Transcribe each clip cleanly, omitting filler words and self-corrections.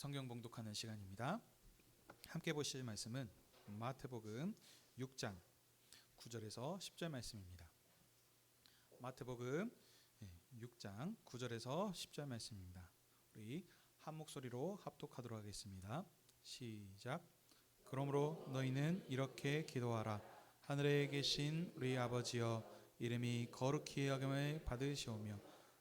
성경 봉독하는 시간입니다. 함께 보실 말씀은 마태복음 6장 9절에서 10절 말씀입니다. 마태복음 6장 9절에서 10절 말씀입니다. 우리 한 목소리로 합독하도록 하겠습니다. 시작. 그러므로 너희는 이렇게 기도하라. 하늘에 계신 우리 아버지여, 이름이 거룩히 여김을 받으시오며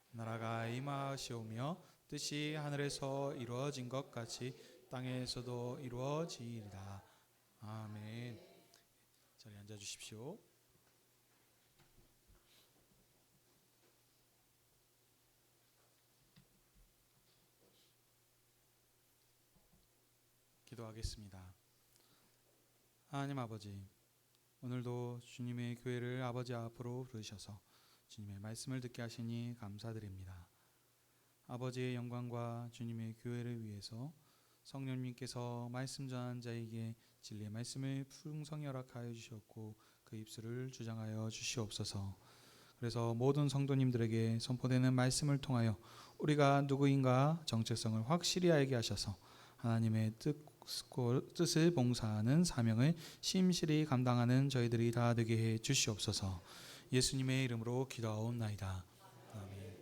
나라가 임하시오며 뜻이 하늘에서 이루어진 것 같이 땅에서도 이루어지리이다. 아멘. 자리에 앉아 주십시오. 기도하겠습니다. 하나님 아버지, 오늘도 주님의 교회를 아버지 앞으로 부르셔서 주님의 말씀을 듣게 하시니 감사드립니다. 아버지의 영광과 주님의 교회를 위해서 성령님께서 말씀 전한 자에게 진리의 말씀을 풍성히 허락하여 주셨고 그 입술을 주장하여 주시옵소서. 그래서 모든 성도님들에게 선포되는 말씀을 통하여 우리가 누구인가 정체성을 확실히 알게 하셔서 하나님의 뜻을 봉사하는 사명을 심실히 감당하는 저희들이 다 되게 해 주시옵소서. 예수님의 이름으로 기도하옵나이다. 아멘.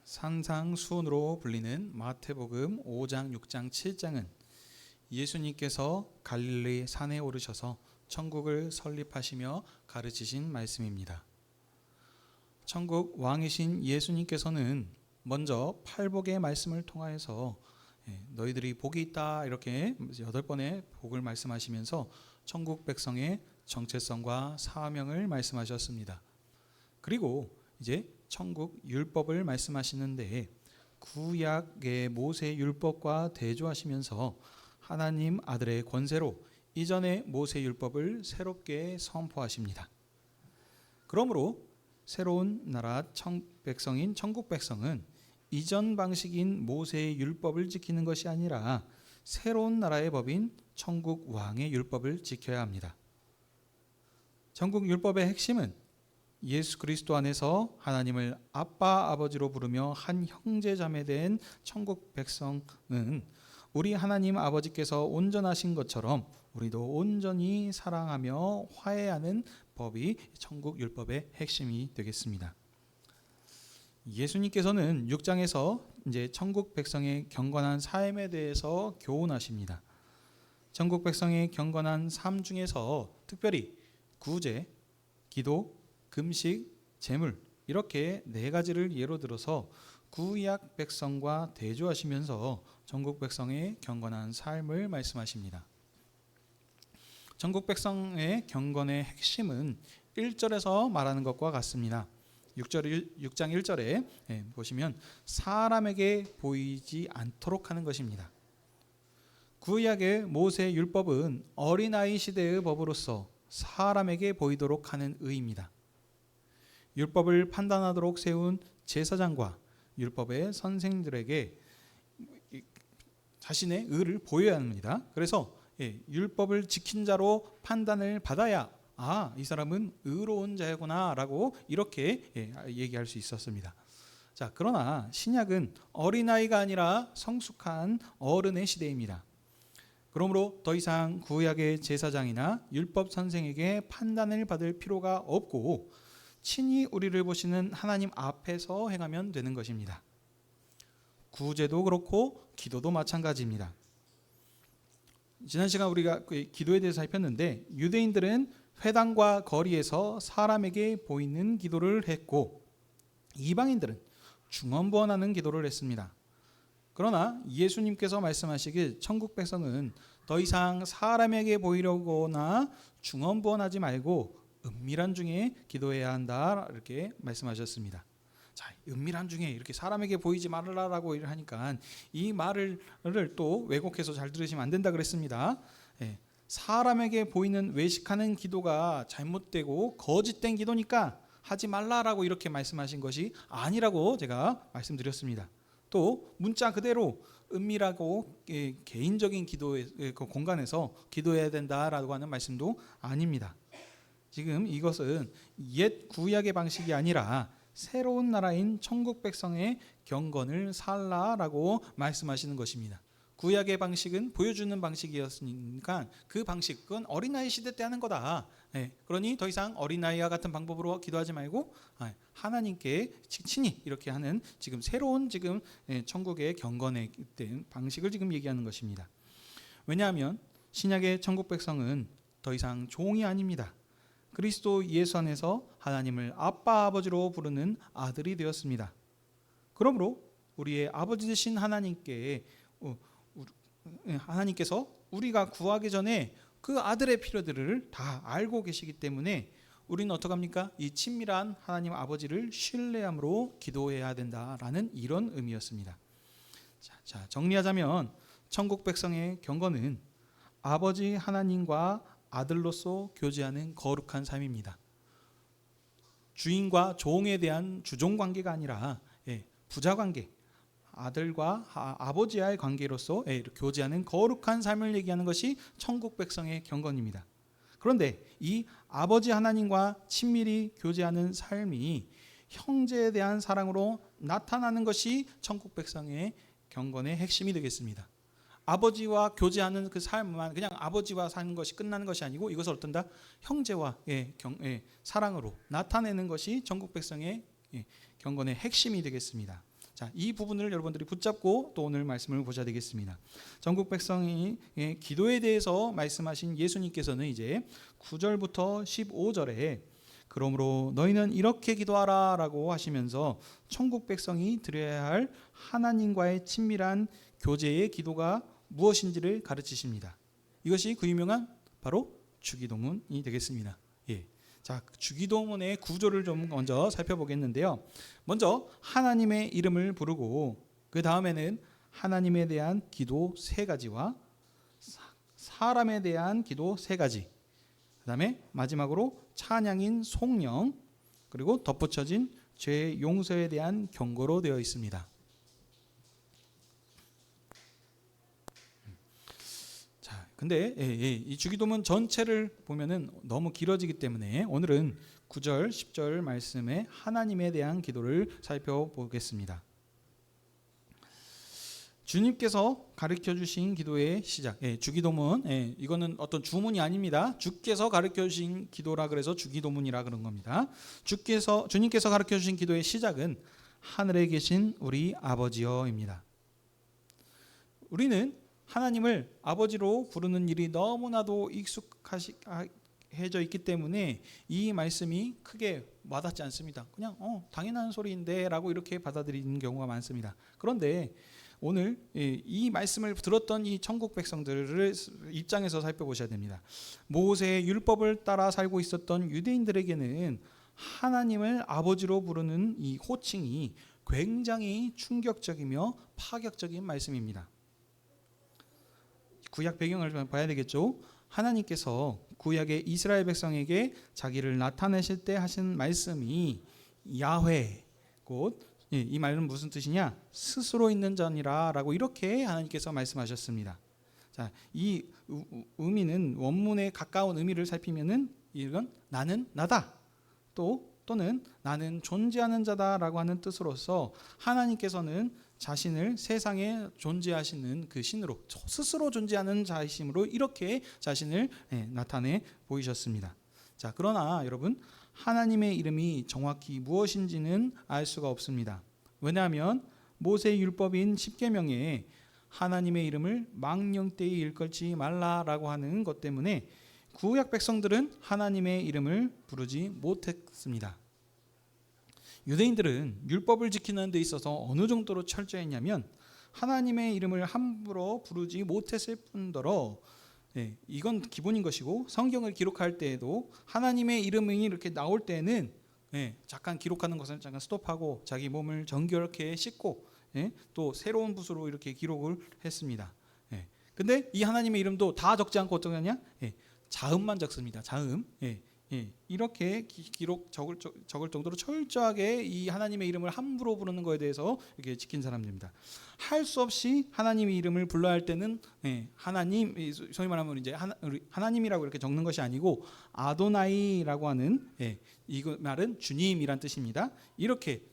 산상수훈으로 불리는 마태복음 5장, 6장, 7장은 예수님께서 갈릴리 산에 오르셔서 천국을 설립하시며 가르치신 말씀입니다. 천국 왕이신 예수님께서는 먼저 팔복의 말씀을 통하여서 너희들이 복이 있다 이렇게 8번의 복을 말씀하시면서 천국 백성의 정체성과 사명을 말씀하셨습니다. 그리고 이제 천국 율법을 말씀하시는데 구약의 모세 율법과 대조하시면서 하나님 아들의 권세로 이전의 모세 율법을 새롭게 선포하십니다. 그러므로 새로운 나라 백성인 천국 백성은 이전 방식인 모세의 율법을 지키는 것이 아니라 새로운 나라의 법인 천국 왕의 율법을 지켜야 합니다. 천국 율법의 핵심은 예수 그리스도 안에서 하나님을 아빠 아버지로 부르며 한 형제 자매 된 천국 백성은 우리 하나님 아버지께서 온전하신 것처럼 우리도 온전히 사랑하며 화해하는 법이 천국 율법의 핵심이 되겠습니다. 예수님께서는 6장에서 이제 천국 백성의 경건한 삶에 대해서 교훈하십니다. 천국 백성의 경건한 삶 중에서 특별히 구제, 기도, 금식, 제물 이렇게 4가지를 예로 들어서 구약 백성과 대조하시면서 천국 백성의 경건한 삶을 말씀하십니다. 천국 백성의 경건의 핵심은 1절에서 말하는 것과 같습니다. 6장 1절에 보시면 사람에게 보이지 않도록 하는 것입니다. 구약의 모세 율법은 어린아이 시대의 법으로서 사람에게 보이도록 하는 의입니다. 율법을 판단하도록 세운 제사장과 율법의 선생들에게 자신의 의를 보여야 합니다. 그래서 율법을 지킨 자로 판단을 받아야 이 사람은 의로운 자구나 라고 이렇게 얘기할 수 있었습니다. 자, 그러나 신약은 어린아이가 아니라 성숙한 어른의 시대입니다. 그러므로 더 이상 구약의 제사장이나 율법 선생에게 판단을 받을 필요가 없고 친히 우리를 보시는 하나님 앞에서 행하면 되는 것입니다. 구제도 그렇고 기도도 마찬가지입니다. 지난 시간 우리가 기도에 대해서 살폈는데 유대인들은 회당과 거리에서 사람에게 보이는 기도를 했고 이방인들은 중언부언하는 기도를 했습니다. 그러나 예수님께서 말씀하시길 천국 백성은 더 이상 사람에게 보이려거나 중언부언하지 말고 은밀한 중에 기도해야 한다 이렇게 말씀하셨습니다. 자, 은밀한 중에 이렇게 사람에게 보이지 말라라고 하니까 이 말을 또 왜곡해서 잘 들으시면 안 된다 그랬습니다. 사람에게 보이는 외식하는 기도가 잘못되고 거짓된 기도니까 하지 말라라고 이렇게 말씀하신 것이 아니라고 제가 말씀드렸습니다. 또 문자 그대로 은밀하고 개인적인 기도의 공간에서 기도해야 된다라고 하는 말씀도 아닙니다. 지금 이것은 옛 구약의 방식이 아니라 새로운 나라인 천국 백성의 경건을 살라라고 말씀하시는 것입니다. 구약의 방식은 보여주는 방식이었으니까 그 방식은 어린아이 시대 때 하는 거다. 그러니 더 이상 어린아이와 같은 방법으로 기도하지 말고 하나님께 친히 이렇게 하는 지금 새로운 지금 천국의 경건에 대한 방식을 지금 얘기하는 것입니다. 왜냐하면 신약의 천국 백성은 더 이상 종이 아닙니다. 그리스도 예수 안에서 하나님을 아빠 아버지로 부르는 아들이 되었습니다. 그러므로 우리의 아버지 되신 하나님께서 우리가 구하기 전에 그 아들의 필요들을 다 알고 계시기 때문에 우리는 어떡합니까? 이 친밀한 하나님 아버지를 신뢰함으로 기도해야 된다라는 이런 의미였습니다. 자, 정리하자면 천국 백성의 경건은 아버지 하나님과 아들로서 교제하는 거룩한 삶입니다. 주인과 종에 대한 주종 관계가 아니라 부자 관계, 아들과 아버지와의 관계로서 교제하는 거룩한 삶을 얘기하는 것이 천국 백성의 경건입니다. 그런데 이 아버지 하나님과 친밀히 교제하는 삶이 형제에 대한 사랑으로 나타나는 것이 천국 백성의 경건의 핵심이 되겠습니다. 아버지와 교제하는 그 삶만 그냥 아버지와 사는 것이 끝나는 것이 아니고 이것을 어떤다? 형제와의 사랑으로 나타내는 것이 천국 백성의 경건의 핵심이 되겠습니다. 자, 이 부분을 여러분들이 붙잡고 또 오늘 말씀을 보셔야 되겠습니다. 천국 백성의 기도에 대해서 말씀하신 예수님께서는 이제 9절부터 15절에 그러므로 너희는 이렇게 기도하라 라고 하시면서 천국 백성이 드려야 할 하나님과의 친밀한 교제의 기도가 무엇인지를 가르치십니다. 이것이 그 유명한 바로 주기도문이 되겠습니다. 자, 주기도문의 구조를 좀 먼저 살펴보겠는데요. 먼저 하나님의 이름을 부르고 그 다음에는 하나님에 대한 기도 3가지와 사람에 대한 기도 3가지, 그 다음에 마지막으로 찬양인 송영, 그리고 덧붙여진 죄 용서에 대한 경고로 되어 있습니다. 근데 이 주기도문 전체를 보면은 너무 길어지기 때문에 오늘은 9절, 10절 말씀에 하나님에 대한 기도를 살펴보겠습니다. 주님께서 가르쳐 주신 기도의 시작, 주기도문, 이거는 어떤 주문이 아닙니다. 주께서 가르쳐 주신 기도라 그래서 주기도문이라 그런 겁니다. 주님께서 가르쳐 주신 기도의 시작은 하늘에 계신 우리 아버지여입니다. 우리는 하나님을 아버지로 부르는 일이 너무나도 익숙해져 있기 때문에 이 말씀이 크게 와닿지 않습니다. 그냥 당연한 소리인데 라고 이렇게 받아들이는 경우가 많습니다. 그런데 오늘 이 말씀을 들었던 이 천국 백성들을 입장에서 살펴보셔야 됩니다. 모세의 율법을 따라 살고 있었던 유대인들에게는 하나님을 아버지로 부르는 이 호칭이 굉장히 충격적이며 파격적인 말씀입니다. 구약 배경을 봐야 되겠죠. 하나님께서 구약의 이스라엘 백성에게 자기를 나타내실 때 하신 말씀이 야훼, 곧 이 말은 무슨 뜻이냐? 스스로 있는 자니라 라고 이렇게 하나님께서 말씀하셨습니다. 자, 이 의미는 원문에 가까운 의미를 살피면은 이건 나는 나다, 또는 나는 존재하는 자다라고 하는 뜻으로서 하나님께서는 자신을 세상에 존재하시는 그 신으로 스스로 존재하는 자이심으로 이렇게 자신을 나타내 보이셨습니다. 자, 그러나 여러분 하나님의 이름이 정확히 무엇인지는 알 수가 없습니다. 왜냐하면 모세의 율법인 10계명에 하나님의 이름을 망령되이 일컬지 말라라고 하는 것 때문에 구약 백성들은 하나님의 이름을 부르지 못했습니다. 유대인들은 율법을 지키는 데 있어서 어느 정도로 철저했냐면 하나님의 이름을 함부로 부르지 못했을 뿐더러 이건 기본인 것이고 성경을 기록할 때에도 하나님의 이름이 이렇게 나올 때는 잠깐 기록하는 것을 잠깐 스톱하고 자기 몸을 정결케 씻고 또 새로운 붓으로 이렇게 기록을 했습니다. 근데 이 하나님의 이름도 다 적지 않고 어떤 거냐? 자음만 적습니다. 자음. 이렇게 기록 적을 정도로 철저하게 이 하나님의 이름을 함부로 부르는 거에 대해서 이렇게 지킨 사람들입니다. 할 수 없이 하나님의 이름을 불러야 할 때는 하나님, 소위 말하면 이제 하나님이라고 이렇게 적는 것이 아니고 아도나이라고 하는 이 말은 주님이란 뜻입니다. 이렇게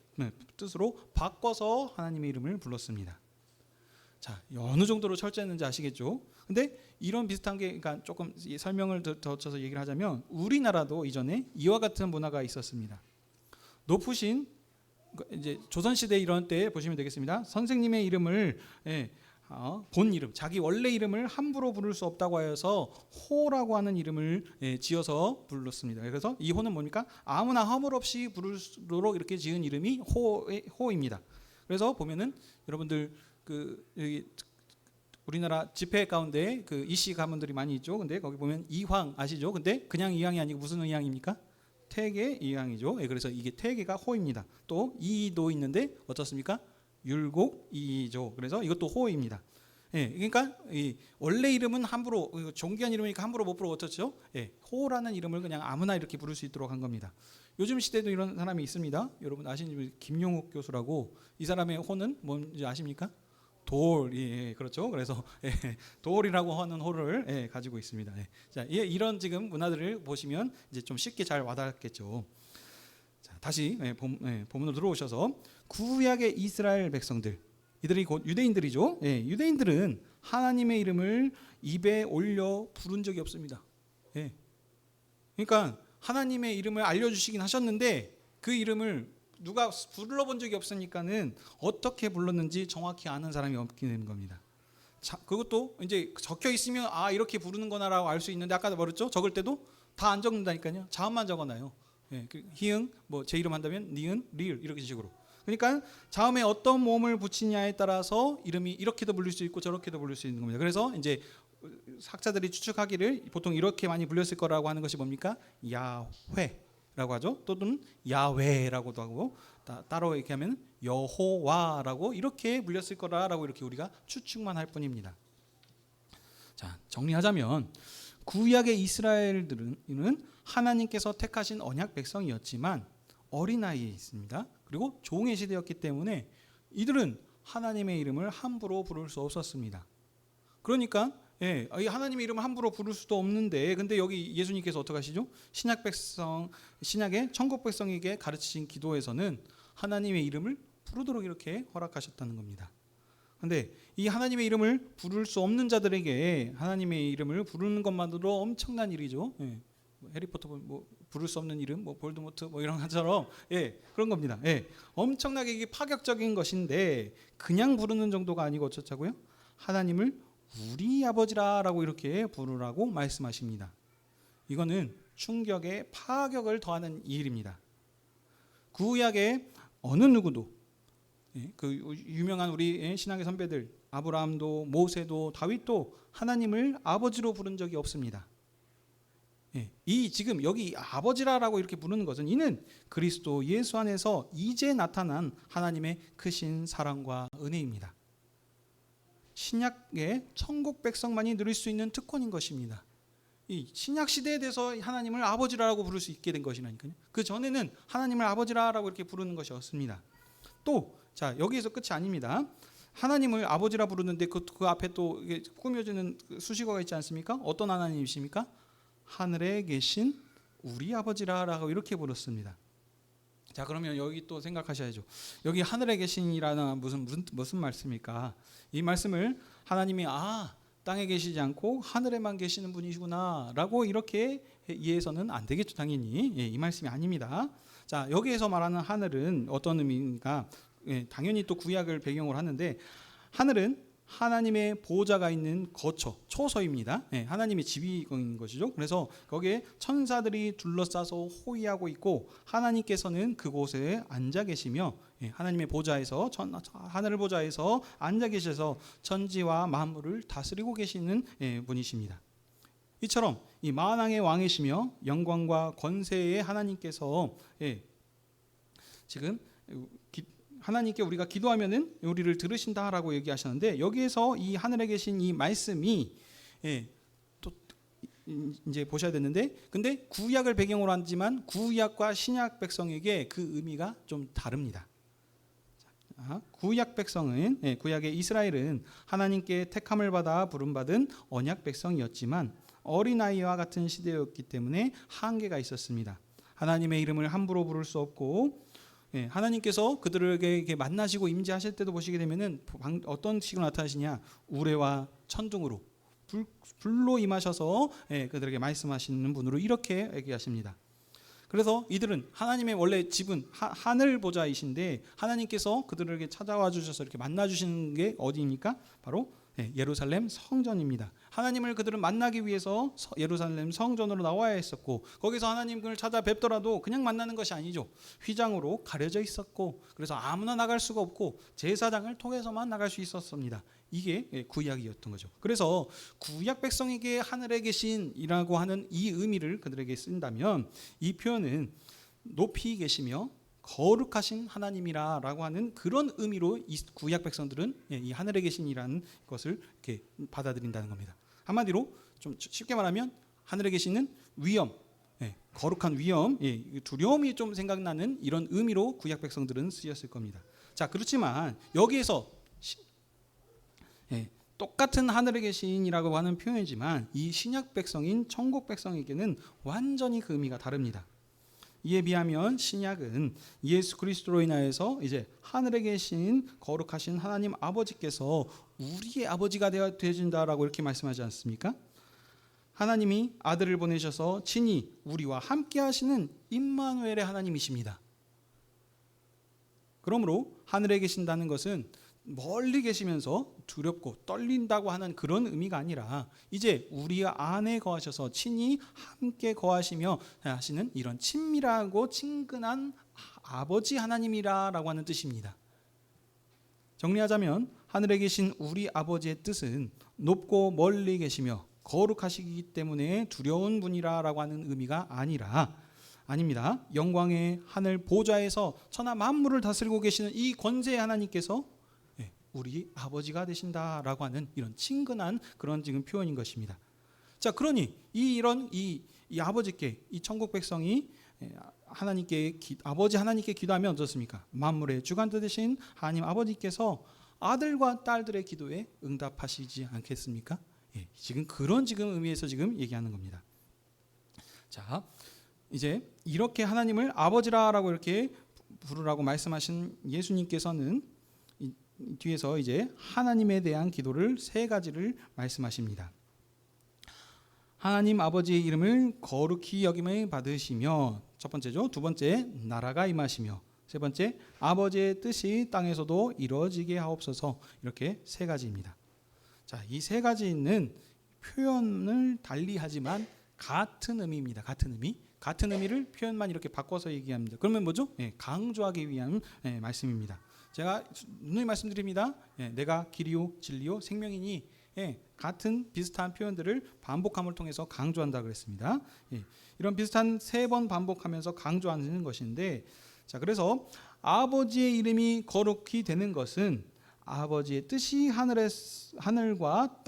뜻으로 바꿔서 하나님의 이름을 불렀습니다. 자, 어느 정도로 철저했는지 아시겠죠? 근데 이런 비슷한 게, 그러니까 조금 설명을 덧쳐서 얘기를 하자면 우리나라도 이전에 이와 같은 문화가 있었습니다. 높으신 이제 조선 시대 이런 때 보시면 되겠습니다. 선생님의 이름을 본 이름, 자기 원래 이름을 함부로 부를 수 없다고 하여서 호라고 하는 이름을 지어서 불렀습니다. 그래서 이 호는 뭡니까? 아무나 허물 없이 부르도록 이렇게 지은 이름이 호입니다. 그래서 보면은 여러분들 여기 우리나라 집회 가운데 이씨 가문들이 많이 있죠. 근데 거기 보면 이황 아시죠? 근데 그냥 이황이 아니고 무슨 이황입니까? 태계 이황이죠. 그래서 이게 태계가 호입니다. 또 이도 있는데 어떻습니까? 율곡 이죠. 그래서 이것도 호입니다. 그러니까 원래 이름은 함부로, 존귀한 이름이니까 함부로 못 부르고 어떻죠? 호라는 이름을 그냥 아무나 이렇게 부를 수 있도록 한 겁니다. 요즘 시대도 이런 사람이 있습니다. 여러분 아시는 김용욱 교수라고, 이 사람의 호는 뭔지 아십니까? 돌, 그렇죠. 그래서 돌이라고 하는 호를 가지고 있습니다. 자, 이런 지금 문화들을 보시면 이제 좀 쉽게 잘 와닿겠죠. 자, 다시 본문으로 들어오셔서 구약의 이스라엘 백성들, 이들이 곧 유대인들이죠. 유대인들은 하나님의 이름을 입에 올려 부른 적이 없습니다. 그러니까 하나님의 이름을 알려주시긴 하셨는데 그 이름을 누가 불러본 적이 없으니까는 어떻게 불렀는지 정확히 아는 사람이 없게 되는 겁니다. 자, 그것도 이제 적혀 있으면 이렇게 부르는구나라고 알 수 있는데, 아까도 말했죠? 적을 때도 다 안 적는다니까요. 자음만 적어놔요. 희응, 제 이름 한다면 니은, 리을 이렇게 식으로. 그러니까 자음에 어떤 모음을 붙이냐에 따라서 이름이 이렇게도 불릴 수 있고 저렇게도 불릴 수 있는 겁니다. 그래서 이제 학자들이 추측하기를 보통 이렇게 많이 불렸을 거라고 하는 것이 뭡니까? 야훼 라고 하죠. 또는 야훼라고도 하고, 따로 이렇게 하면 여호와라고 이렇게 불렸을 거라고 이렇게 우리가 추측만 할 뿐입니다. 자, 정리하자면 구약의 이스라엘들은 하나님께서 택하신 언약 백성이었지만 어린아이에 있습니다. 그리고 종의 시대였기 때문에 이들은 하나님의 이름을 함부로 부를 수 없었습니다. 그러니까 하나님의 이름을 함부로 부를 수도 없는데, 근데 여기 예수님께서 어떻게 하시죠? 신약의 천국 백성에게 가르치신 기도에서는 하나님의 이름을 부르도록 이렇게 허락하셨다는 겁니다. 근데 이 하나님의 이름을 부를 수 없는 자들에게 하나님의 이름을 부르는 것만으로 엄청난 일이죠. 해리포터 부를 수 없는 이름, 볼드모트 이런 것처럼 그런 겁니다. 엄청나게 이게 파격적인 것인데 그냥 부르는 정도가 아니고 어쩌자고요? 하나님을 우리 아버지라라고 이렇게 부르라고 말씀하십니다. 이거는 충격에 파격을 더하는 일입니다. 구약의 어느 누구도, 그 유명한 우리 신앙의 선배들 아브라함도 모세도 다윗도 하나님을 아버지로 부른 적이 없습니다. 이 지금 여기 아버지라라고 이렇게 부르는 것은 이는 그리스도 예수 안에서 이제 나타난 하나님의 크신 사랑과 은혜입니다. 신약의 천국 백성만이 누릴 수 있는 특권인 것입니다. 이 신약 시대에 대해서 하나님을 아버지라고 부를 수 있게 된 것이라니까요. 그 전에는 하나님을 아버지라고 이렇게 부르는 것이 없습니다. 또 여기에서 끝이 아닙니다. 하나님을 아버지라 부르는데 그 앞에 또 꾸며지는 수식어가 있지 않습니까? 어떤 하나님이십니까? 하늘에 계신 우리 아버지라고 이렇게 부르습니다. 자, 그러면 여기 또 생각하셔야죠. 여기 하늘에 계신이라는 무슨 말씀입니까? 이 말씀을 하나님이 땅에 계시지 않고 하늘에만 계시는 분이시구나라고 이렇게 이해해서는 안 되겠죠, 당연히. 이 말씀이 아닙니다. 자, 여기에서 말하는 하늘은 어떤 의미인가? 당연히 또 구약을 배경으로 하는데, 하늘은 하나님의 보호자가 있는 거처, 초소입니다. 하나님의 집인 것이죠. 그래서 거기에 천사들이 둘러싸서 호위하고 있고 하나님께서는 그곳에 앉아 계시며 하나님의 보좌에서 하늘 보좌에서 앉아 계셔서 천지와 만물을 다스리고 계시는 분이십니다. 이처럼 이 만왕의 왕이시며 영광과 권세의 하나님께서 지금 하나님께 우리가 기도하면은 우리를 들으신다라고 얘기하셨는데, 여기에서 이 하늘에 계신 이 말씀이 또 이제 보셔야 되는데, 근데 구약을 배경으로 하지만 구약과 신약 백성에게 그 의미가 좀 다릅니다. 구약 백성은, 구약의 이스라엘은 하나님께 택함을 받아 부름받은 언약 백성이었지만 어린아이와 같은 시대였기 때문에 한계가 있었습니다. 하나님의 이름을 함부로 부를 수 없고, 하나님께서 그들에게 만나시고 임재하실 때도 보시게 되면은 어떤 식으로 나타나시냐, 우레와 천둥으로 불로 임하셔서 그들에게 말씀하시는 분으로 이렇게 얘기하십니다. 그래서 이들은 하나님의 원래 집은 하늘 보좌이신데 하나님께서 그들에게 찾아와 주셔서 이렇게 만나 주시는 게 어디입니까? 바로 예루살렘 성전입니다. 하나님을 그들은 만나기 위해서 예루살렘 성전으로 나와야 했었고, 거기서 하나님을 찾아뵙더라도 그냥 만나는 것이 아니죠. 휘장으로 가려져 있었고, 그래서 아무나 나갈 수가 없고 제사장을 통해서만 나갈 수 있었습니다. 이게 구약이었던 거죠. 그래서 구약 백성에게 하늘에 계신이라고 하는 이 의미를 그들에게 쓴다면, 이 표현은 높이 계시며 거룩하신 하나님이라고 하는 그런 의미로 이 구약 백성들은 이 하늘에 계신이라는 것을 이렇게 받아들인다는 겁니다. 한마디로 좀 쉽게 말하면 하늘에 계시는 위엄, 거룩한 위엄, 두려움이 좀 생각나는 이런 의미로 구약 백성들은 쓰였을 겁니다. 자, 그렇지만 여기에서 똑같은 하늘에 계신이라고 하는 표현이지만 이 신약 백성인 천국 백성에게는 완전히 그 의미가 다릅니다. 이에 비하면 신약은 예수 그리스도로 인하여서 이제 하늘에 계신 거룩하신 하나님 아버지께서 우리의 아버지가 되어진다라고 이렇게 말씀하지 않습니까? 하나님이 아들을 보내셔서 친히 우리와 함께 하시는 임마누엘의 하나님이십니다. 그러므로 하늘에 계신다는 것은 멀리 계시면서 두렵고 떨린다고 하는 그런 의미가 아니라 이제 우리 안에 거하셔서 친히 함께 거하시며 하시는 이런 친밀하고 친근한 아버지 하나님이라고 하는 뜻입니다. 정리하자면 하늘에 계신 우리 아버지의 뜻은 높고 멀리 계시며 거룩하시기 때문에 두려운 분이라고 하는 의미가 아닙니다. 영광의 하늘 보좌에서 천하 만물을 다스리고 계시는 이 권세의 하나님께서 우리 아버지가 되신다라고 하는 이런 친근한 그런 지금 표현인 것입니다. 자, 그러니 이런 아버지께, 이 천국 백성이 하나님께 아버지 하나님께 기도하면 어떻습니까? 만물의 주관자 되신 하나님 아버지께서 아들과 딸들의 기도에 응답하시지 않겠습니까? 지금 그런 의미에서 지금 얘기하는 겁니다. 자, 이제 이렇게 하나님을 아버지라고 이렇게 부르라고 말씀하신 예수님께서는 뒤에서 이제 하나님에 대한 기도를 세 가지를 말씀하십니다. 하나님 아버지의 이름을 거룩히 여김을 받으시며, 첫 번째죠. 두 번째, 나라가 임하시며, 세 번째, 아버지의 뜻이 땅에서도 이루어지게 하옵소서. 이렇게 세 가지입니다. 자, 이 세 가지는 표현을 달리하지만 같은 의미입니다. 같은 의미를 표현만 이렇게 바꿔서 얘기합니다. 그러면 뭐죠? 강조하기 위한 말씀입니다. 제가 누누이 말씀드립니다. 내가 길이요 진리요 생명이니, 같은 비슷한 표현들을 반복함을 통해서 강조한다 그랬습니다. 이런 비슷한 3번 반복하면서 강조하는 것인데, 자, 그래서 아버지의 이름이 거룩히 되는 것은 아버지의 뜻이 하늘과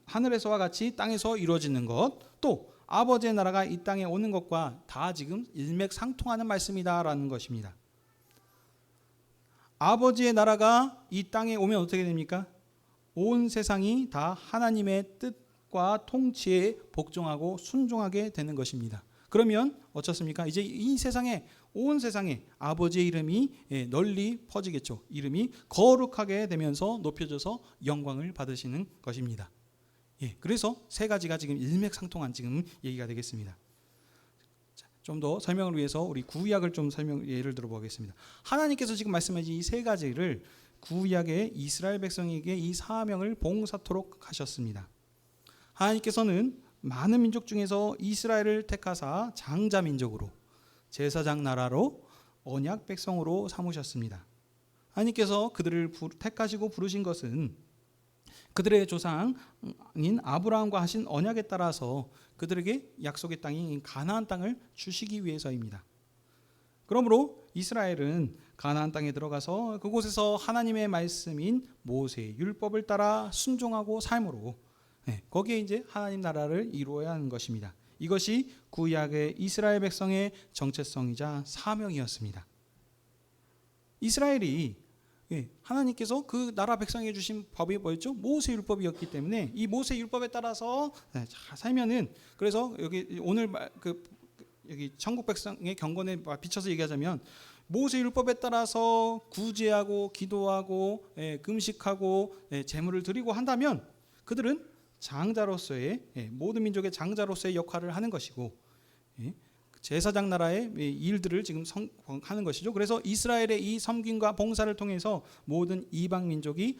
하늘에서와 같이 땅에서 이루어지는 것, 또 아버지의 나라가 이 땅에 오는 것과 다 지금 일맥상통하는 말씀이다라는 것입니다. 아버지의 나라가 이 땅에 오면 어떻게 됩니까? 온 세상이 다 하나님의 뜻과 통치에 복종하고 순종하게 되는 것입니다. 그러면 어떻습니까? 이제 온 세상에 아버지의 이름이 널리 퍼지겠죠. 이름이 거룩하게 되면서 높여져서 영광을 받으시는 것입니다. 그래서 세 가지가 지금 일맥상통한 지금 얘기가 되겠습니다. 좀 더 설명을 위해서 우리 구약을 좀 예를 들어보겠습니다. 하나님께서 지금 말씀하신 이 세 가지를 구약의 이스라엘 백성에게 이 사명을 봉사토록 하셨습니다. 하나님께서는 많은 민족 중에서 이스라엘을 택하사 장자 민족으로, 제사장 나라로, 언약 백성으로 삼으셨습니다. 하나님께서 그들을 택하시고 부르신 것은 그들의 조상인 아브라함과 하신 언약에 따라서 그들에게 약속의 땅인 가나안 땅을 주시기 위해서입니다. 그러므로 이스라엘은 가나안 땅에 들어가서 그곳에서 하나님의 말씀인 모세의 율법을 따라 순종하고 삶으로 거기에 이제 하나님 나라를 이루어야 하는 것입니다. 이것이 구약의 이스라엘 백성의 정체성이자 사명이었습니다. 이스라엘이 하나님께서 그 나라 백성에게 주신 법이 뭐였죠? 모세 율법이었기 때문에 이 모세 율법에 따라서 잘 살면은, 그래서 여기 오늘 여기 천국 백성의 경건에 비춰서 얘기하자면 모세 율법에 따라서 구제하고 기도하고 금식하고 제물을 드리고 한다면 그들은 장자로서의 모든 민족의 장자로서의 역할을 하는 것이고 제사장 나라의 일들을 지금 하는 것이죠. 그래서 이스라엘의 이 섬김과 봉사를 통해서 모든 이방 민족이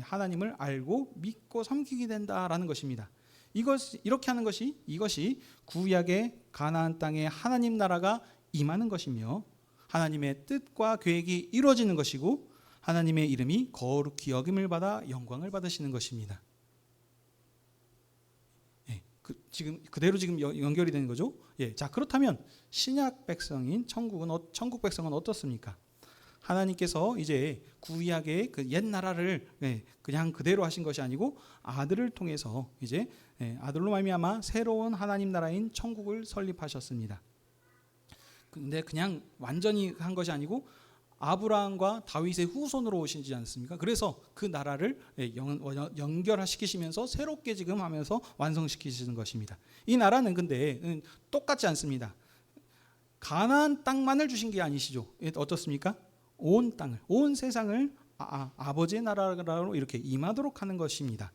하나님을 알고 믿고 섬기게 된다라는 것입니다. 이렇게 하는 것이, 이것이 구약의 가나안 땅에 하나님 나라가 임하는 것이며 하나님의 뜻과 계획이 이루어지는 것이고 하나님의 이름이 거룩히 여김을 받아 영광을 받으시는 것입니다. 지금 그대로 지금 연결이 되는 거죠. 자, 그렇다면 신약 백성인 천국 백성은 어떻습니까? 하나님께서 이제 구약의 그 옛 나라를 그냥 그대로 하신 것이 아니고 아들을 통해서 이제 아들로 말미암아 새로운 하나님 나라인 천국을 설립하셨습니다. 근데 그냥 완전히 한 것이 아니고 아브라함과 다윗의 후손으로 오시지 않습니까? 그래서 그 나라를 연결시키시면서 새롭게 지금 하면서 완성시키시는 것입니다. 이 나라는 근데 똑같지 않습니다. 가나안 땅만을 주신 게 아니시죠. 어떻습니까? 온 땅을, 온 세상을 아버지의 나라로 이렇게 임하도록 하는 것입니다.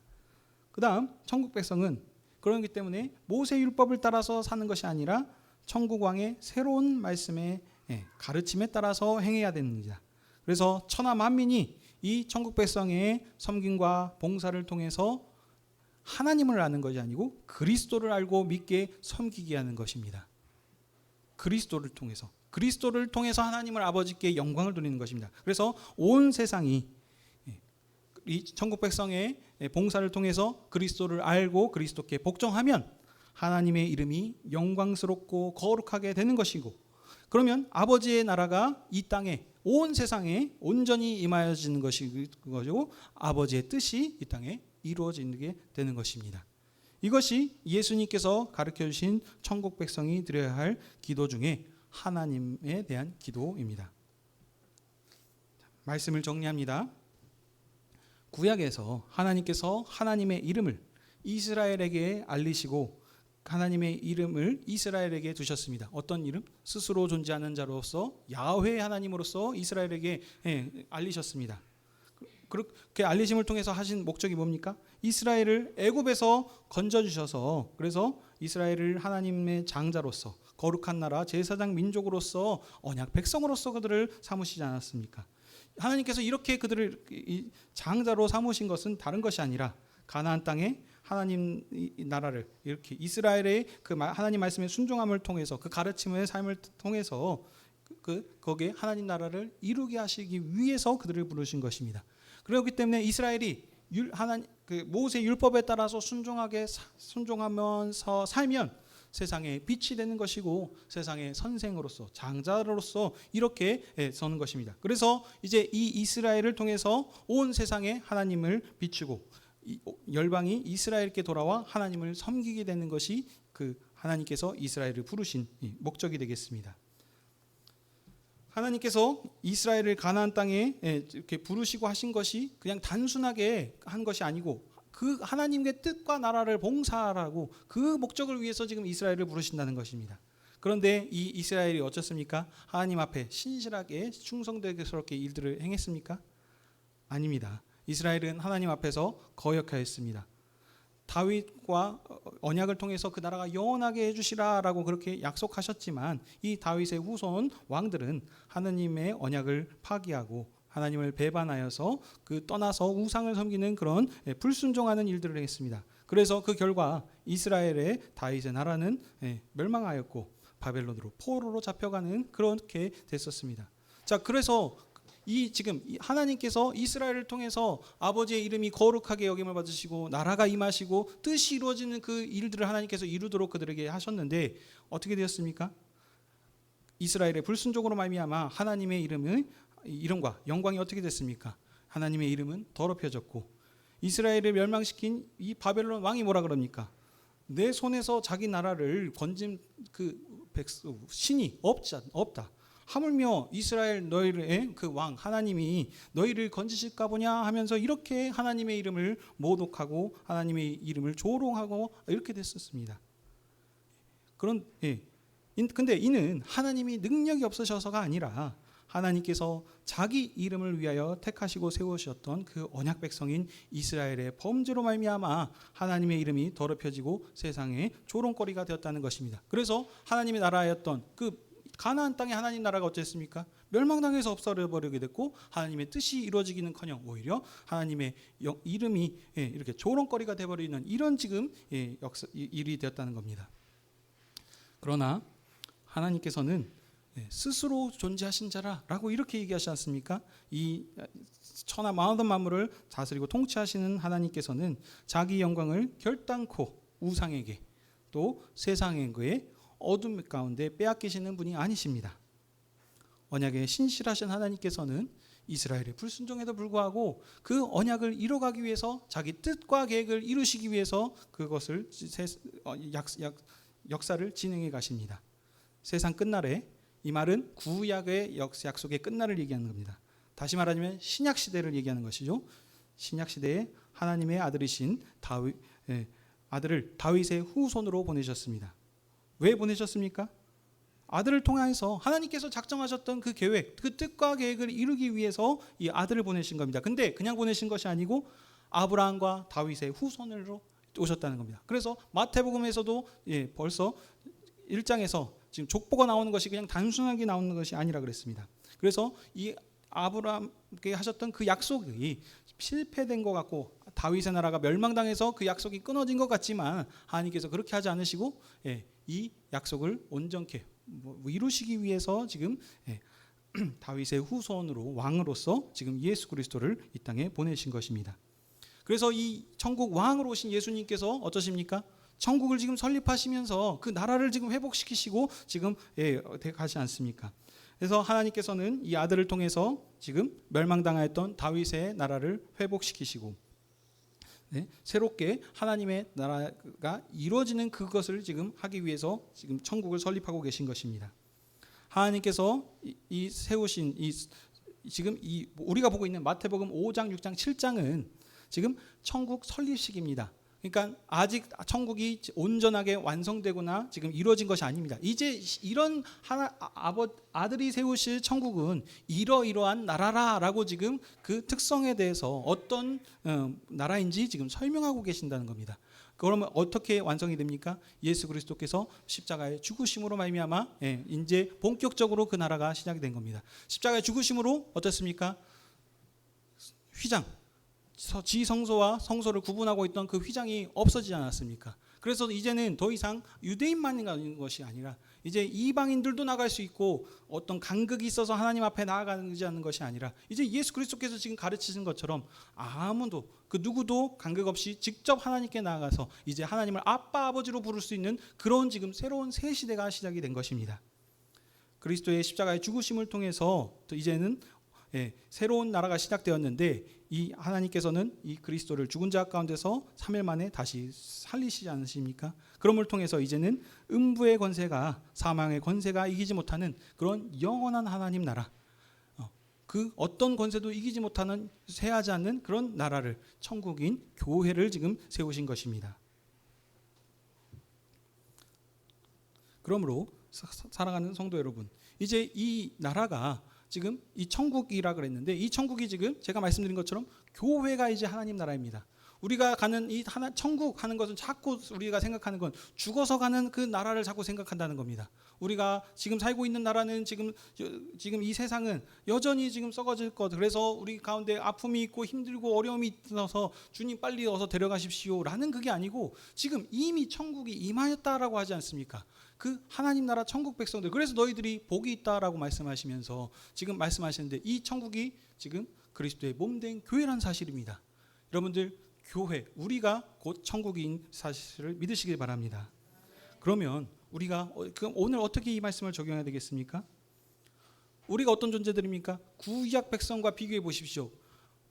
그 다음 천국 백성은 그렇기 때문에 모세 율법을 따라서 사는 것이 아니라 천국 왕의 새로운 말씀의 가르침에 따라서 행해야 됩니다. 그래서 천하 만민이 이 천국 백성의 섬김과 봉사를 통해서 하나님을 아는 것이 아니고 그리스도를 알고 믿게 섬기게 하는 것입니다. 그리스도를 통해서 하나님을 아버지께 영광을 돌리는 것입니다. 그래서 온 세상이 이 천국 백성의 봉사를 통해서 그리스도를 알고 그리스도께 복종하면 하나님의 이름이 영광스럽고 거룩하게 되는 것이고, 그러면 아버지의 나라가 이 땅에 온 세상에 온전히 임하여지는 것이고 아버지의 뜻이 이 땅에 이루어지게 되는 것입니다. 이것이 예수님께서 가르쳐 주신 천국 백성이 드려야 할 기도 중에 하나님에 대한 기도입니다. 말씀을 정리합니다. 구약에서 하나님께서 하나님의 이름을 이스라엘에게 알리시고 하나님의 이름을 이스라엘에게 두셨습니다. 어떤 이름? 스스로 존재하는 자로서 야훼 하나님으로서 이스라엘에게 알리셨습니다. 그렇게 알리심을 통해서 하신 목적이 뭡니까? 이스라엘을 애굽에서 건져주셔서 그래서 이스라엘을 하나님의 장자로서 거룩한 나라 제사장 민족으로서 언약 백성으로서 그들을 삼으시지 않았습니까? 하나님께서 이렇게 그들을 장자로 삼으신 것은 다른 것이 아니라 가나안 땅에 하나님 나라를 이렇게 이스라엘의 그 하나님 말씀의 순종함을 통해서 그 가르침의 삶을 통해서 거기에 하나님 나라를 이루게 하시기 위해서 그들을 부르신 것입니다. 그렇기 때문에 이스라엘이 모세 율법에 따라서 순종하면서 살면 세상에 빛이 되는 것이고 세상의 선생으로서 장자로서 이렇게 서는 것입니다. 그래서 이제 이 이스라엘을 통해서 온 세상에 하나님을 비추고 열방이 이스라엘께 돌아와 하나님을 섬기게 되는 것이 그 하나님께서 이스라엘을 부르신 목적이 되겠습니다. 하나님께서 이스라엘을 가나안 땅에 이렇게 부르시고 하신 것이 그냥 단순하게 한 것이 아니고 그 하나님의 뜻과 나라를 봉사하라고 그 목적을 위해서 지금 이스라엘을 부르신다는 것입니다. 그런데 이 이스라엘이 어쩌습니까? 하나님 앞에 신실하게 충성되게스럽게 일들을 행했습니까? 아닙니다. 이스라엘은 하나님 앞에서 거역하였습니다. 다윗과 언약을 통해서 그 나라가 영원하게 해주시라라고 그렇게 약속하셨지만 이 다윗의 후손 왕들은 하나님의 언약을 파기하고 하나님을 배반하여서 떠나서 우상을 섬기는 그런 불순종하는 일들을 했습니다. 그래서 그 결과 이스라엘의 다윗의 나라는 멸망하였고 바벨론으로 포로로 잡혀가는 그렇게 됐었습니다. 자, 그래서 지금 하나님께서 이스라엘을 통해서 아버지의 이름이 거룩하게 여김을 받으시고 나라가 임하시고 뜻이 이루어지는 그 일들을 하나님께서 이루도록 그들에게 하셨는데 어떻게 되었습니까? 이스라엘의 불순종으로 말미암아 하나님의 이름과 영광이 어떻게 됐습니까? 하나님의 이름은 더럽혀졌고 이스라엘을 멸망시킨 이 바벨론 왕이 뭐라 그럽니까? 내 손에서 자기 나라를 건진 신이 없다. 하물며 이스라엘 너희의 그 왕 하나님이 너희를 건지실까 보냐 하면서 이렇게 하나님의 이름을 모독하고 하나님의 이름을 조롱하고 이렇게 됐었습니다. 근데 이는 하나님이 능력이 없으셔서가 아니라 하나님께서 자기 이름을 위하여 택하시고 세우셨던 그 언약 백성인 이스라엘의 범죄로 말미암아 하나님의 이름이 더럽혀지고 세상에 조롱거리가 되었다는 것입니다. 그래서 하나님의 나라였던 그 가나안 땅의 하나님 나라가 어땠습니까? 멸망당해서 없어버리게 됐고 하나님의 뜻이 이루어지기는커녕 오히려 하나님의 이름이 이렇게 조롱거리가 되어버리는 이런 지금 일이 되었다는 겁니다. 그러나 하나님께서는 스스로 존재하신 자라라고 이렇게 얘기하시지 않습니까? 이 천하 모든 만물을 다스리고 통치하시는 하나님께서는 자기 영광을 결단코 우상에게 또 세상의 어둠 가운데 빼앗기시는 분이 아니십니다. 언약에 신실하신 하나님께서는 이스라엘의 불순종에도 불구하고 그 언약을 이뤄가기 위해서 자기 뜻과 계획을 이루시기 위해서 그것을 역사를 진행해 가십니다. 세상 끝날에 이 말은 구약의 약속의 끝날을 얘기하는 겁니다. 다시 말하자면 신약 시대를 얘기하는 것이죠. 신약 시대에 하나님의 아들이신 아들을 다윗의 후손으로 보내셨습니다. 왜 보내셨습니까? 아들을 통해서 하나님께서 작정하셨던 그 계획, 그 뜻과 계획을 이루기 위해서 이 아들을 보내신 겁니다. 근데 그냥 보내신 것이 아니고 아브라함과 다윗의 후손으로 오셨다는 겁니다. 그래서 마태복음에서도 벌써 1장에서 지금 족보가 나오는 것이 그냥 단순하게 나오는 것이 아니라 그랬습니다. 그래서 이 아브라함께 하셨던 그 약속이 실패된 것 같고 다윗의 나라가 멸망당해서 그 약속이 끊어진 것 같지만 하나님께서 그렇게 하지 않으시고 이 약속을 온전케 이루시기 위해서 지금 다윗의 후손으로 왕으로서 지금 예수 그리스도를 이 땅에 보내신 것입니다. 그래서 이 천국 왕으로 오신 예수님께서 어떠십니까? 천국을 지금 설립하시면서 그 나라를 지금 회복시키시고 지금 가지 않습니까? 그래서 하나님께서는 이 아들을 통해서 지금 멸망당하였던 다윗의 나라를 회복시키시고 새롭게 하나님의 나라가 이루어지는 그것을 지금 하기 위해서 지금 천국을 설립하고 계신 것입니다. 하나님께서 이 세우신 지금 우리가 보고 있는 마태복음 5장, 6장, 7장은 지금 천국 설립식입니다. 그러니까 아직 천국이 온전하게 완성되거나 지금 이루어진 것이 아닙니다. 이제 이런 아들이 세우실 천국은 이러이러한 나라라라고 지금 그 특성에 대해서 어떤 나라인지 지금 설명하고 계신다는 겁니다. 그러면 어떻게 완성이 됩니까? 예수 그리스도께서 십자가의 죽으심으로 말미암아 이제 본격적으로 그 나라가 시작이 된 겁니다. 십자가의 죽으심으로 어떻습니까? 휘장 지성소와 성소를 구분하고 있던 그 휘장이 없어지지 않았습니까? 그래서 이제는 더 이상 유대인만 가는 것이 아니라 이제 이방인들도 나갈 수 있고 어떤 간극이 있어서 하나님 앞에 나아가지 않는 것이 아니라 이제 예수 그리스도께서 지금 가르치신 것처럼 아무도 그 누구도 간극 없이 직접 하나님께 나아가서 이제 하나님을 아빠 아버지로 부를 수 있는 그런 지금 새로운 새 시대가 시작이 된 것입니다. 그리스도의 십자가의 죽으심을 통해서 또 이제는 새로운 나라가 시작되었는데 이 하나님께서는 이 그리스도를 죽은 자 가운데서 3일 만에 다시 살리시지 않으십니까? 그럼을 통해서 이제는 음부의 권세가 사망의 권세가 이기지 못하는 그런 영원한 하나님 나라, 그 어떤 권세도 이기지 못하는 쇠하지 않는 그런 나라를 천국인 교회를 지금 세우신 것입니다. 그러므로 사랑하는 성도 여러분, 이제 이 나라가 지금 이 천국이라 그랬는데 이 천국이 지금 제가 말씀드린 것처럼 교회가 이제 하나님 나라입니다. 우리가 가는 이 천국 하는 것은 자꾸 우리가 생각하는 건 죽어서 가는 그 나라를 자꾸 생각한다는 겁니다. 우리가 지금 살고 있는 나라는 지금 이 세상은 여전히 지금 썩어질 것, 그래서 우리 가운데 아픔이 있고 힘들고 어려움이 있어서 주님 빨리 어서 데려가십시오라는 그게 아니고 지금 이미 천국이 임하였다라고 하지 않습니까? 그 하나님 나라 천국 백성들, 그래서 너희들이 복이 있다라고 말씀하시면서 지금 말씀하시는데 이 천국이 지금 그리스도의 몸된 교회란 사실입니다. 여러분들 교회, 우리가 곧 천국인 사실을 믿으시길 바랍니다. 그러면 우리가 오늘 어떻게 이 말씀을 적용해야 되겠습니까? 우리가 어떤 존재들입니까? 구약 백성과 비교해 보십시오.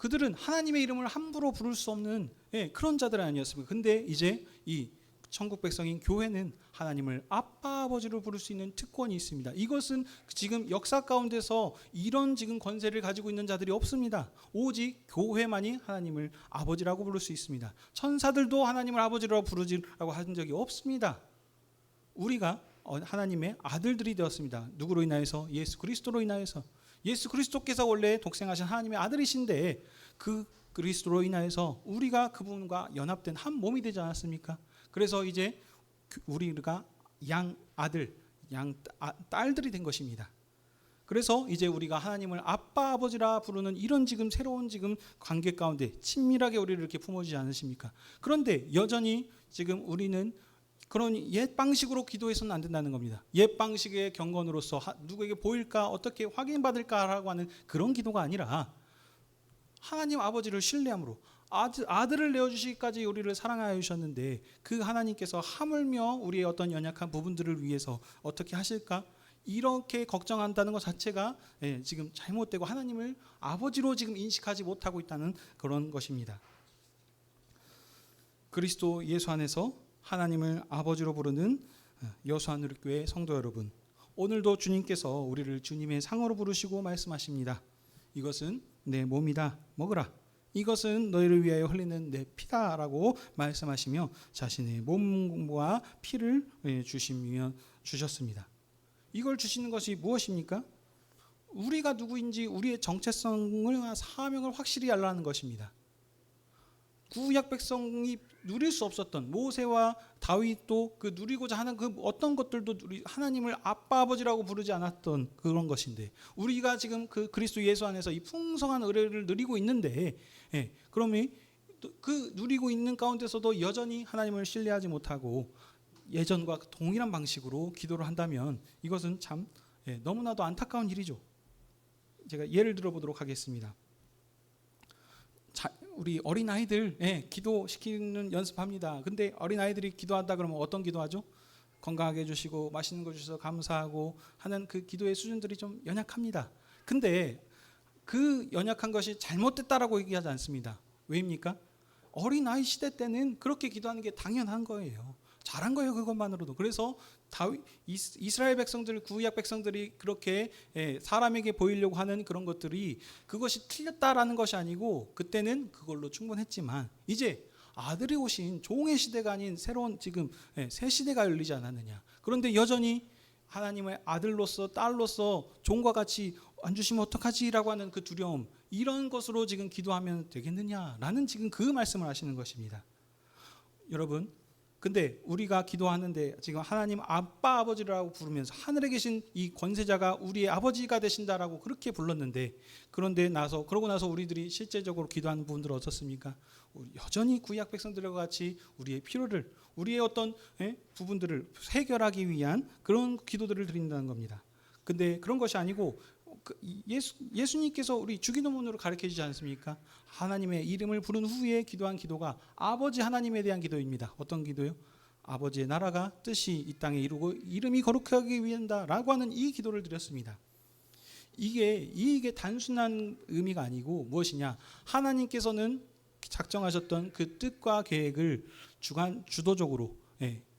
그들은 하나님의 이름을 함부로 부를 수 없는 그런 자들 아니었습니까? 근데 이제 이 천국 백성인 교회는 하나님을 아빠 아버지로 부를 수 있는 특권이 있습니다. 이것은 지금 역사 가운데서 이런 지금 권세를 가지고 있는 자들이 없습니다. 오직 교회만이 하나님을 아버지라고 부를 수 있습니다. 천사들도 하나님을 아버지라고 부르지라고 한 적이 없습니다. 우리가 하나님의 아들들이 되었습니다. 누구로 인하여서? 예수 그리스도로 인하여서. 예수 그리스도께서 원래 독생하신 하나님의 아들이신데 그 그리스도로 인하여서 우리가 그분과 연합된 한 몸이 되지 않았습니까? 그래서 이제 우리가 양 아들, 양 딸들이 된 것입니다. 그래서 이제 우리가 하나님을 아빠 아버지라 부르는 이런 지금 새로운 지금 관계 가운데 친밀하게 우리를 이렇게 품어주지 않으십니까? 그런데 여전히 지금 우리는 그런 옛 방식으로 기도해서는 안 된다는 겁니다. 옛 방식의 경건으로서 누구에게 보일까, 어떻게 확인받을까라고 하는 그런 기도가 아니라 하나님 아버지를 신뢰함으로 아들을 내어주시기까지 우리를 사랑하여 주셨는데 그 하나님께서 하물며 우리의 어떤 연약한 부분들을 위해서 어떻게 하실까? 이렇게 걱정한다는 것 자체가 지금 잘못되고 하나님을 아버지로 지금 인식하지 못하고 있다는 그런 것입니다. 그리스도 예수 안에서 하나님을 아버지로 부르는 여수하늘교회 성도 여러분, 오늘도 주님께서 우리를 주님의 상으로 부르시고 말씀하십니다. 이것은 내 몸이다, 먹으라. 이것은 너희를 위하여 흘리는 내 피다라고 말씀하시며 자신의 몸과 피를 주셨습니다. 이걸 주시는 것이 무엇입니까? 우리가 누구인지 우리의 정체성을 사명을 확실히 알라는 것입니다. 구약 백성이 누릴 수 없었던 모세와 다윗도 그 누리고자 하는 그 어떤 것들도 하나님을 아빠 아버지라고 부르지 않았던 그런 것인데 우리가 지금 그 그리스도 예수 안에서 이 풍성한 은혜를 누리고 있는데 그러면 그 누리고 있는 가운데서도 여전히 하나님을 신뢰하지 못하고 예전과 동일한 방식으로 기도를 한다면 이것은 참 너무나도 안타까운 일이죠. 제가 예를 들어보도록 하겠습니다. 우리 어린아이들 기도시키는 연습합니다. 근데 어린아이들이 기도한다 그러면 어떤 기도하죠? 건강하게 해주시고 맛있는 거 주셔서 감사하고 하는 그 기도의 수준들이 좀 연약합니다. 근데 그 연약한 것이 잘못됐다라고 얘기하지 않습니다. 왜입니까? 어린아이 시대 때는 그렇게 기도하는 게 당연한 거예요. 잘한 거예요, 그것만으로도. 그래서 이스라엘 백성들, 구약 백성들이 그렇게 사람에게 보이려고 하는 그런 것들이 그것이 틀렸다라는 것이 아니고 그때는 그걸로 충분했지만 이제 아들이 오신 종의 시대가 아닌 새로운 지금 새 시대가 열리지 않았느냐. 그런데 여전히 하나님의 아들로서 딸로서 종과 같이 안 주시면 어떡하지라고 하는 그 두려움, 이런 것으로 지금 기도하면 되겠느냐라는 지금 그 말씀을 하시는 것입니다. 여러분, 근데 우리가 기도하는데 지금 하나님 아빠 아버지라고 부르면서 하늘에 계신 이 권세자가 우리의 아버지가 되신다라고 그렇게 불렀는데 그런데 그러고 나서 우리들이 실제적으로 기도하는 부분들은 어떻습니까? 여전히 구약 백성들과 같이 우리의 필요를, 우리의 어떤 부분들을 해결하기 위한 그런 기도들을 드린다는 겁니다. 근데 그런 것이 아니고 예수님께서 우리 주기도문으로 가르쳐 주지 않습니까? 하나님의 이름을 부른 후에 기도한 기도가 아버지 하나님에 대한 기도입니다. 어떤 기도요? 아버지의 나라가 뜻이 이 땅에 이루고 이름이 거룩하기 위한다라고 하는 이 기도를 드렸습니다. 이게 단순한 의미가 아니고 무엇이냐? 하나님께서는 작정하셨던 그 뜻과 계획을 주도적으로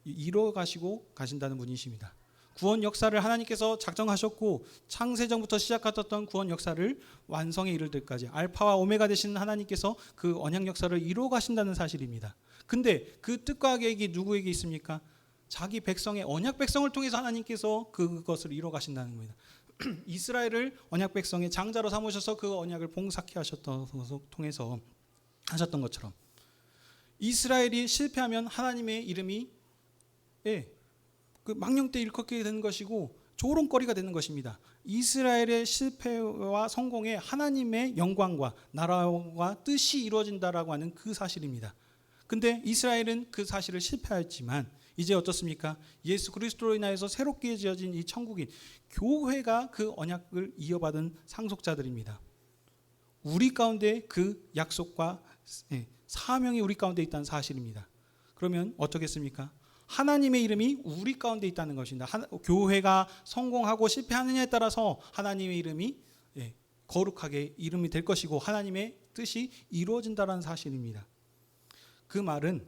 이루어 가시고 가신다는 분이십니다. 구원 역사를 하나님께서 작정하셨고 창세전부터 시작하셨던 구원 역사를 완성에 이를 때까지 알파와 오메가 되시는 하나님께서 그 언약 역사를 이루어 가신다는 사실입니다. 근데 그 뜻과 계획이 누구에게 있습니까? 자기 백성의 언약 백성을 통해서 하나님께서 그것을 이루어 가신다는 겁니다. 이스라엘을 언약 백성의 장자로 삼으셔서 그 언약을 봉사케 하셨던 것을 통해서 하셨던 것처럼 이스라엘이 실패하면 하나님의 이름이 그 망령 때 일컫게 되는 것이고 조롱거리가 되는 것입니다. 이스라엘의 실패와 성공에 하나님의 영광과 나라와 뜻이 이루어진다라고 하는 그 사실입니다. 근데 이스라엘은 그 사실을 실패했지만 이제 어떻습니까? 예수 그리스도로 인하여서 새롭게 지어진 이 천국인 교회가 그 언약을 이어받은 상속자들입니다. 우리 가운데 그 약속과 사명이 우리 가운데 있다는 사실입니다. 그러면 어떻겠습니까? 하나님의 이름이 우리 가운데 있다는 것입니다. 교회가 성공하고 실패하느냐에 따라서 하나님의 이름이 거룩하게 이름이 될 것이고 하나님의 뜻이 이루어진다는 사실입니다. 그 말은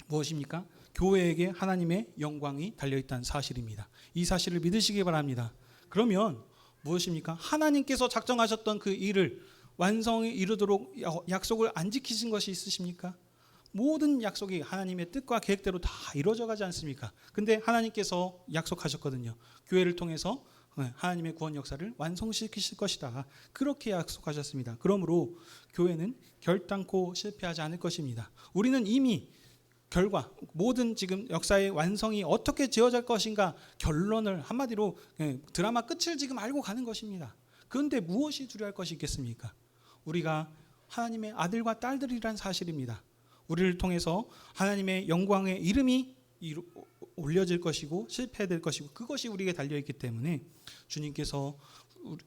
무엇입니까? 교회에게 하나님의 영광이 달려있다는 사실입니다. 이 사실을 믿으시기 바랍니다. 그러면 무엇입니까? 하나님께서 작정하셨던 그 일을 완성에 이르도록 약속을 안 지키신 것이 있으십니까? 모든 약속이 하나님의 뜻과 계획대로 다 이루어져 가지 않습니까? 근데 하나님께서 약속하셨거든요. 교회를 통해서 하나님의 구원 역사를 완성시키실 것이다. 그렇게 약속하셨습니다. 그러므로 교회는 결단코 실패하지 않을 것입니다. 우리는 이미 결과, 모든 지금 역사의 완성이 어떻게 지어질 것인가 결론을 한마디로 드라마 끝을 지금 알고 가는 것입니다. 그런데 무엇이 두려워할 것이 있겠습니까? 우리가 하나님의 아들과 딸들이란 사실입니다. 우리를 통해서 하나님의 영광의 이름이 올려질 것이고 실패될 것이고 그것이 우리에게 달려있기 때문에 주님께서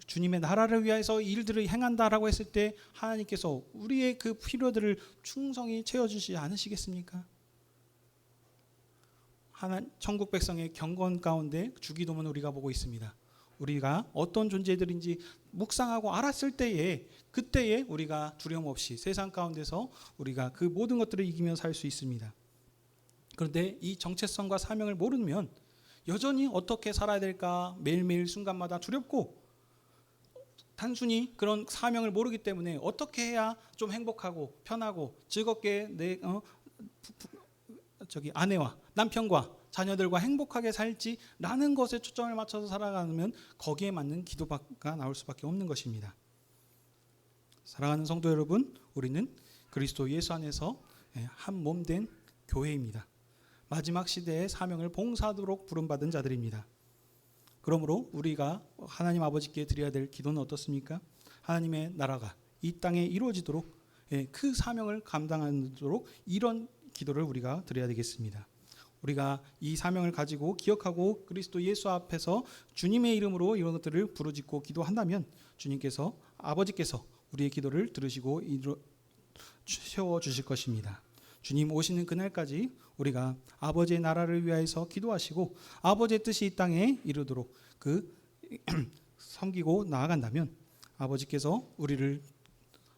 주님의 나라를 위해서 일들을 행한다라고 했을 때 하나님께서 우리의 그 필요들을 충성히 채워주시지 않으시겠습니까? 천국 백성의 경건 가운데 주기도문 우리가 보고 있습니다. 우리가 어떤 존재들인지 묵상하고 알았을 때에 그때에 우리가 두려움 없이 세상 가운데서 우리가 그 모든 것들을 이기며 살 수 있습니다. 그런데 이 정체성과 사명을 모르면 여전히 어떻게 살아야 될까 매일매일 순간마다 두렵고 단순히 그런 사명을 모르기 때문에 어떻게 해야 좀 행복하고 편하고 즐겁게 내 아내와 남편과 자녀들과 행복하게 살지라는 것에 초점을 맞춰서 살아가면 거기에 맞는 기도가 나올 수밖에 없는 것입니다. 사랑하는 성도 여러분, 우리는 그리스도 예수 안에서 한 몸 된 교회입니다. 마지막 시대의 사명을 봉사하도록 부름받은 자들입니다. 그러므로 우리가 하나님 아버지께 드려야 될 기도는 어떻습니까? 하나님의 나라가 이 땅에 이루어지도록 그 사명을 감당하도록 이런 기도를 우리가 드려야 되겠습니다. 우리가 이 사명을 가지고 기억하고 그리스도 예수 앞에서 주님의 이름으로 이런 것들을 부르짖고 기도한다면 주님께서 아버지께서 우리의 기도를 들으시고 채워주실 것입니다. 주님 오시는 그날까지 우리가 아버지의 나라를 위하여서 기도하시고 아버지의 뜻이 이 땅에 이루도록 섬기고 나아간다면 아버지께서 우리를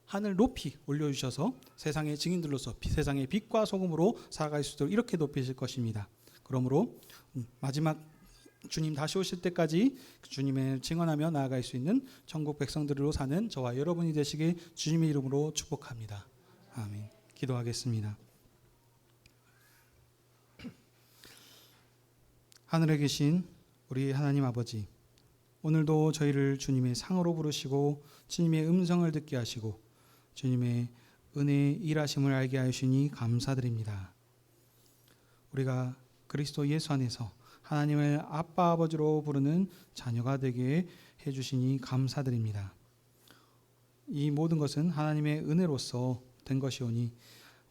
하늘 높이 올려주셔서 세상의 증인들로서 세상의 빛과 소금으로 살아갈 수 있도록 이렇게 높이실 것입니다. 그러므로 마지막 주님 다시 오실 때까지 주님을 증언하며 나아갈 수 있는 천국 백성들로 사는 저와 여러분이 되시길 주님의 이름으로 축복합니다. 아멘. 기도하겠습니다. 하늘에 계신 우리 하나님 아버지, 오늘도 저희를 주님의 상으로 부르시고 주님의 음성을 듣게 하시고 주님의 은혜의 일하심을 알게 하시니 감사드립니다. 우리가 그리스도 예수 안에서 하나님을 아빠 아버지로 부르는 자녀가 되게 해주시니 감사드립니다. 이 모든 것은 하나님의 은혜로서 된 것이오니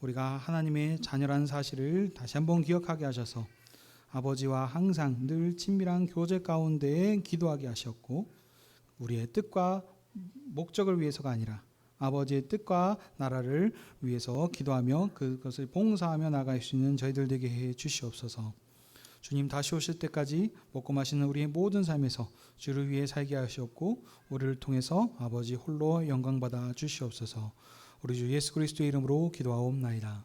우리가 하나님의 자녀라는 사실을 다시 한번 기억하게 하셔서 아버지와 항상 늘 친밀한 교제 가운데 기도하게 하셨고 우리의 뜻과 목적을 위해서가 아니라 아버지의 뜻과 나라를 위해서 기도하며 그것을 봉사하며 나갈 수 있는 저희들 되게 해 주시옵소서. 주님 다시 오실 때까지 먹고 마시는 우리의 모든 삶에서 주를 위해 살게 하시옵고 우리를 통해서 아버지 홀로 영광받아 주시옵소서. 우리 주 예수 그리스도의 이름으로 기도하옵나이다.